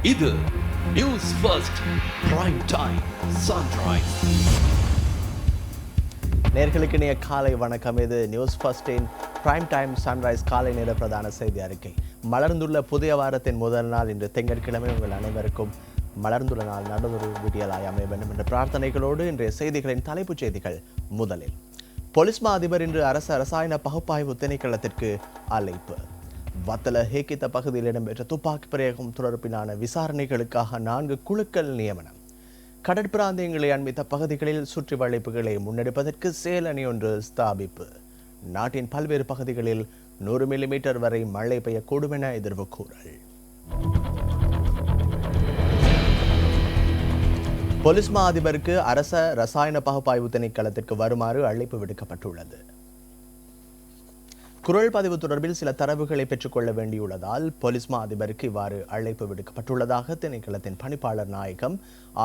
இது news first prime time sunrise. நேர்களுக்கு இனிய காலை வணக்கம். இது நியூஸ் ஃபர்ஸ்டின் பிரைம் டைம் சன்ரைஸ் காலை நேர பிரதான செய்தி அறிக்கை. மலர்ந்துள்ள புதிய வாரத்தின் முதல் நாள் இன்று திங்கட்கிழமை. உங்கள் அனைவருக்கும் மலர்ந்துள்ள நாள் நடுவொரு விடியலாய் அமைய வேண்டும் என்ற பிரார்த்தனைகளோடு இன்றைய செய்திகளின் தலைப்புச் செய்திகள். முதலில், போலீஸ் மா அதிபர் இன்று அரசு ரசாயன பகுப்பாய்வு திணைக்களத்திற்கு அழைப்பு. வத்தல ஹேக்கித்த பகுதியில் இடம்பெற்ற துப்பாக்கி பிரயோகம் தொடர்பிலான விசாரணைகளுக்காக 4 குழுக்கள் நியமனம். கடற்பிராந்தியங்களை அண்மித்த பகுதிகளில் சுற்றி வளைப்புகளை முன்னெடுப்பதற்கு செயலணி ஒன்று ஸ்தாபிப்பு. நாட்டின் பல்வேறு பகுதிகளில் 100 மில்லிமீட்டர் வரை மழை பெய்யக்கூடும் என எதிர்வு கூறல். போலீஸ் மா அதிபருக்கு அரச ரசாயன பகுப்பாய்வு திணைக்களத்திற்கு வருமாறு அழைப்பு விடுக்கப்பட்டுள்ளது. குரல் பதிவு தொடர்பில் சில தரவுகளை பெற்றுக்கொள்ள வேண்டியுள்ளதால் போலீஸ் மா அதிபருக்கு இவ்வாறு அழைப்பு விடுக்கப்பட்டுள்ளதாக திணைக்களத்தின் பணிப்பாளர் நாயகம்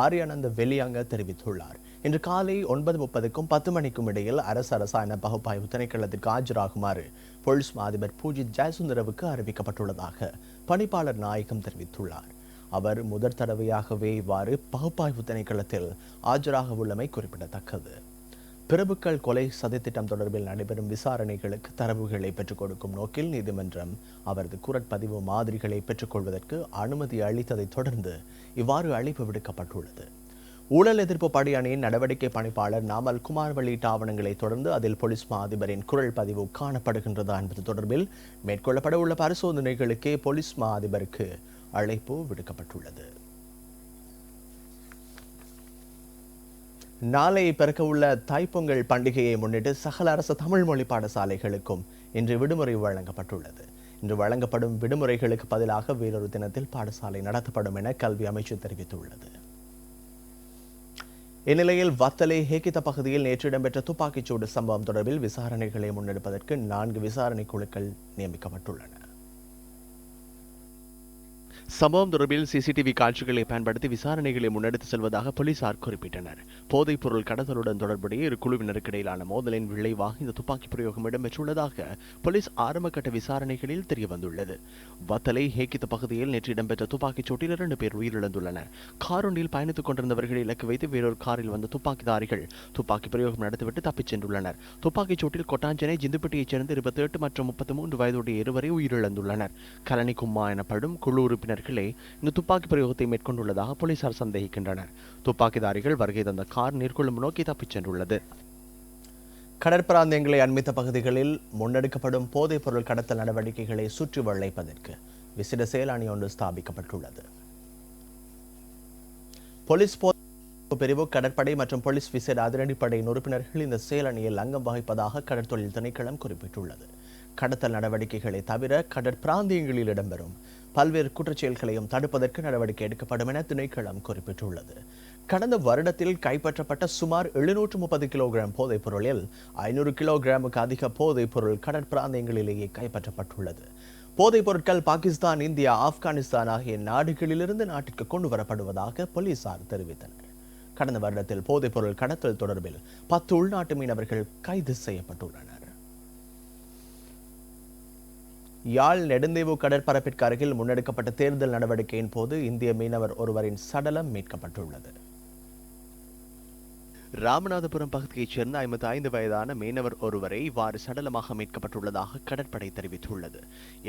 ஆரியானந்த வெலியாங்க தெரிவித்துள்ளார். இன்று காலை 9:30க்கும் 10 மணிக்கும் இடையில் அரசு ரசாயன பகுப்பாய்வு திணைக்களத்திற்கு ஆஜராகுமாறு போலீஸ் மா அதிபர் பூஜித் ஜெயசுந்தரவுக்கு அறிவிக்கப்பட்டுள்ளதாக பணிப்பாளர் நாயகம் தெரிவித்துள்ளார். அவர் முதற் தடவையாகவே இவ்வாறு பகுப்பாய்வு திணைக்களத்தில் ஆஜராக உள்ளமை குறிப்பிடத்தக்கது. பிரபுக்கள் கொலை சதித்திட்டம் தொடர்பில் நடைபெறும் விசாரணைகளுக்கு தரவுகளை பெற்றுக் கொடுக்கும் நோக்கில் நீதிமன்றம் அவரது குரட்பதிவு மாதிரிகளை பெற்றுக்கொள்வதற்கு அனுமதி அளித்ததை தொடர்ந்து இவ்வாறு அழைப்பு விடுக்கப்பட்டுள்ளது. ஊழல் எதிர்ப்பு படை அணியின் நடவடிக்கை பணிப்பாளர் நாமல் குமார் வெளியிட்ட ஆவணங்களை தொடர்ந்து அதில் போலீஸ் மா அதிபரின் குரல் பதிவு காணப்படுகின்றதா என்பது தொடர்பில் மேற்கொள்ளப்பட உள்ள பரிசோதனைகளுக்கே போலீஸ் மா அதிபருக்கு அழைப்பு விடுக்கப்பட்டுள்ளது. நாளை பிறக்கவுள்ள தைப்பொங்கல் பண்டிகையை முன்னிட்டு சகல அரசு தமிழ் மொழி பாடசாலைகளுக்கும் இன்று விடுமுறை வழங்கப்பட்டுள்ளது. இன்று வழங்கப்படும் விடுமுறைகளுக்கு பதிலாக வேறொரு தினத்தில் பாடசாலை நடத்தப்படும் என கல்வி அமைச்சு தெரிவித்துள்ளது. இந்நிலையில் வத்தலை ஹேக்கித்த பகுதியில் நேற்று இடம்பெற்ற துப்பாக்கிச்சூடு சம்பவம் தொடர்பில் விசாரணைகளை முன்னெடுப்பதற்கு 4 விசாரணை குழுக்கள் நியமிக்கப்பட்டுள்ளன. சம்பவம் தொடர்பில் சிசிடிவி காட்சிகளை பயன்படுத்தி விசாரணைகளை முன்னெடுத்து செல்வதாக போலீசார் குறிப்பிட்டனர். போதைப் பொருள் கடத்தலுடன் தொடர்புடைய இரு குழுவினருக்கு இடையிலான மோதலின் விளைவாக இந்த துப்பாக்கி பிரயோகம் இடம்பெற்றுள்ளதாக போலீஸ் ஆரம்பகட்ட விசாரணைகளில் தெரியவந்துள்ளது. வத்தலை ஹேக்கித்த பகுதியில் நேற்று இடம்பெற்ற துப்பாக்கிச் சூட்டில் 2 பேர் உயிரிழந்துள்ளனர். காரொன்றில் பயணித்துக் கொண்டிருந்தவர்களை இலக்கு வைத்து வேறொரு காரில் வந்த துப்பாக்கிதாரிகள் துப்பாக்கி பிரயோகம் நடத்திவிட்டு தப்பிச் சென்றுள்ளனர். துப்பாக்கிச் சூட்டில் கொட்டாஞ்சனை ஜிந்துப்பட்டியைச் சேர்ந்த 28 மற்றும் 33 வயதுடைய இருவரை உயிரிழந்துள்ளனர். கலனி கும்மா எனப்படும் குழு உறுப்பினர் இந்த துப்பாக்கி பிரயோகத்தை மேற்கொண்டுள்ளதாக போலீசார் சந்தேகிக்கின்றனர். துப்பாக்கிதாரிகள் வருகை தந்த கார் நீர்கொழும்பு நோக்கி தப்பிச் சென்றுள்ளது. கடற்பிராந்தியங்களை அண்மித்த பகுதிகளில் முன்னெடுக்கப்படும் போதைப் பொருள் கடத்தல் நடவடிக்கைகளை சுற்றி வளைப்பதற்கு விசேட செயலணி ஒன்று ஸ்தாபிக்கப்பட்டுள்ளது. போலீஸ் பிரிவு, கடற்படை மற்றும் போலீஸ் விசேட அதிரடிப்படையின் உறுப்பினர்கள் இந்த செயலணியில் அங்கம் வகிப்பதாக கடற்தொழில் திணைக்களம் குறிப்பிட்டுள்ளது. கடத்தல் நடவடிக்கைகளை தவிர கடற்பிராந்தியங்களில் இடம்பெறும் பல்வேறு குற்றச்செயல்களையும் தடுப்பதற்கு நடவடிக்கை எடுக்கப்படும் என திணைக்களம் குறிப்பிட்டுள்ளது. கடந்த வருடத்தில் கைப்பற்றப்பட்ட சுமார் 730 கிலோகிராம் போதைப் பொருளில் 500 கிலோகிராமுக்கு அதிக போதைப் பொருள் கடற்பிராந்தியங்களிலேயே கைப்பற்றப்பட்டுள்ளது. போதைப் பொருட்கள் பாகிஸ்தான், இந்தியா, ஆப்கானிஸ்தான் ஆகிய நாடுகளிலிருந்து நாட்டிற்கு கொண்டு வரப்படுவதாக போலீசார் தெரிவித்தனர். கடந்த வருடத்தில் போதைப் பொருள் கடத்தல் தொடர்பில் 10 உள்நாட்டு மீனவர்கள் கைது செய்யப்பட்டுள்ளனர். யாழ் நெடுந்தீவு கடற்பரப்பிற்கு அருகில் முன்னெடுக்கப்பட்ட தேர்தல் நடவடிக்கையின் போது இந்திய மீனவர் ஒருவரின் சடலம் மீட்கப்பட்டுள்ளது. ராமநாதபுரம் பகுதியைச் சேர்ந்த 55 வயதான மீனவர் ஒருவரை இவ்வாறு சடலமாக மீட்கப்பட்டுள்ளதாக கடற்படை தெரிவித்துள்ளது.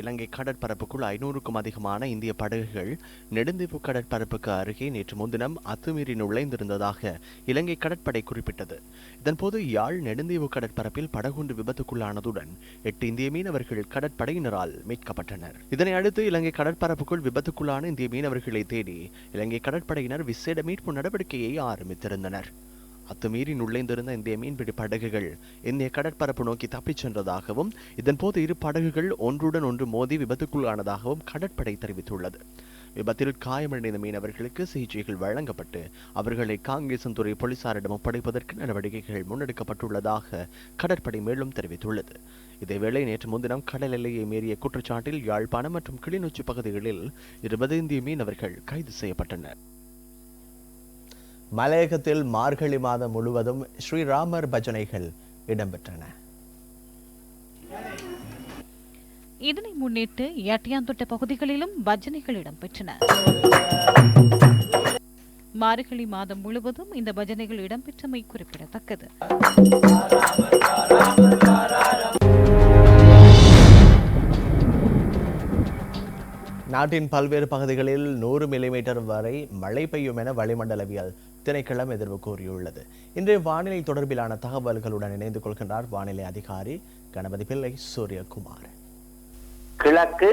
இலங்கை கடற்பரப்புக்குள் 500க்கும் அதிகமான இந்திய படகுகள் நெடுந்தீவு கடற்பரப்புக்கு அருகே நேற்று முன்தினம் அத்துமீறி நுழைந்திருந்ததாக இலங்கை கடற்படை குறிப்பிட்டது. இதன்போது யாழ் நெடுந்தீவு கடற்பரப்பில் படகுண்டு விபத்துக்குள்ளானதுடன் 8 இந்திய மீனவர்கள் கடற்படையினரால் மீட்கப்பட்டனர். இதனை அடுத்து இலங்கை கடற்பரப்புக்குள் விபத்துக்குள்ளான இந்திய மீனவர்களை தேடி இலங்கை கடற்படையினர் விசேட மீட்பு நடவடிக்கையை ஆரம்பித்திருந்தனர். அத்துமீறி நுழைந்திருந்த இந்திய மீன்பிடி படகுகள் இந்திய கடற்பரப்பு நோக்கி தப்பிச் சென்றதாகவும் இதன்போது 2 படகுகள் ஒன்றுடன் ஒன்று மோதி விபத்துக்குள்ளானதாகவும் கடற்படை தெரிவித்துள்ளது. விபத்தில் காயமடைந்த மீனவர்களுக்கு சிகிச்சைகள் வழங்கப்பட்டு அவர்களை காங்கேசன்துறை போலீசாரிடம் ஒப்படைப்பதற்கு நடவடிக்கைகள் முன்னெடுக்கப்பட்டுள்ளதாக கடற்படை மேலும் தெரிவித்துள்ளது. இதேவேளை நேற்று முன்தினம் கடல் எல்லையை மீறிய குற்றச்சாட்டில் யாழ்ப்பாணம் மற்றும் கிளிநொச்சி பகுதிகளில் 20 இந்திய மீனவர்கள் கைது செய்யப்பட்டனர். மலையகத்தில் மார்கழி மாதம் முழுவதும் ஸ்ரீராமர் பஜனைகள் இடம்பெற்றன. இதனை முன்னிட்டு யாட்டியாந்தோட்ட பகுதிகளிலும் பஜனைகள் இடம்பெற்றன. மார்கழி மாதம் முழுவதும் இந்த பஜனைகள் இடம்பெற்றமை குறிப்பிடத்தக்கது. நாட்டின் பல்வேறு பகுதிகளில் 100 மில்லிமீட்டர் வரை மழை பெய்யும் என வளிமண்டலவியல் திணைக்களம் எதிர்வு கூறியுள்ளது. இன்றைய வானிலை தொடர்பிலான தகவல்களுடன் இணைந்து கொள்கின்றார் வானிலை அதிகாரி கணபதி பிள்ளை சூரியகுமார். கிழக்கு,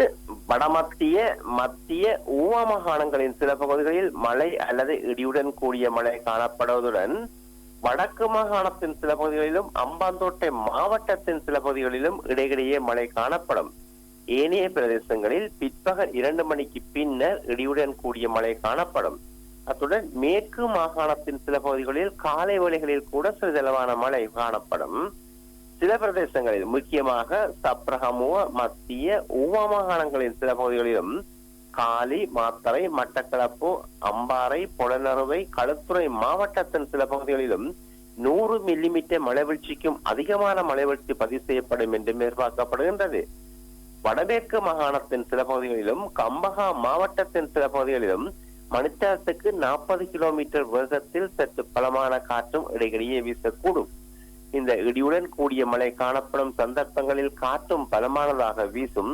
வடமத்திய, மத்திய, ஊவா மாகாணங்களின் சில பகுதிகளில் மழை அல்லது இடியுடன் கூடிய மழை காணப்படுவதுடன் வடக்கு மாகாணத்தின் சில பகுதிகளிலும் அம்பாந்தோட்டை மாவட்டத்தின் சில பகுதிகளிலும் இடையிடையே மழை காணப்படும். ஏனைய பிரதேசங்களில் பிற்பகல் 2 மணிக்கு பின்னர் இடியுடன் கூடிய மழை காணப்படும். அத்துடன் மேற்கு மாகாணத்தின் சில பகுதிகளில் காலை வேளைகளில் கூட சிறிதளவான மழை காணப்படும். சில பிரதேசங்களில் முக்கியமாக சப்ரகமுவ, மத்திய, ஊவா மாகாணங்களின் சில பகுதிகளிலும் காலி, மாத்தறை, மட்டக்களப்பு, அம்பாறை, பொலனறுவை, களுத்துறை மாவட்டத்தின் சில பகுதிகளிலும் 100 மில்லிமீட்டர் மழைவீழ்ச்சிக்கும் அதிகமான மழைவீழ்ச்சி பதிவு செய்யப்படும் என்று எதிர்பார்க்கப்படுகின்றது. வடமேற்கு மாகாணத்தின் சில பகுதிகளிலும் கம்பஹா மாவட்டத்தின் சில பகுதிகளிலும் மணித்தரத்துக்கு 40 கிலோமீட்டர் வேகத்தில் சற்று பலமான காற்றும் இடையிடையே வீசக்கூடும். இந்த இடியுடன் கூடிய மழை காணப்படும் சந்தர்ப்பங்களில் காற்றும் பலமானதாக வீசும்.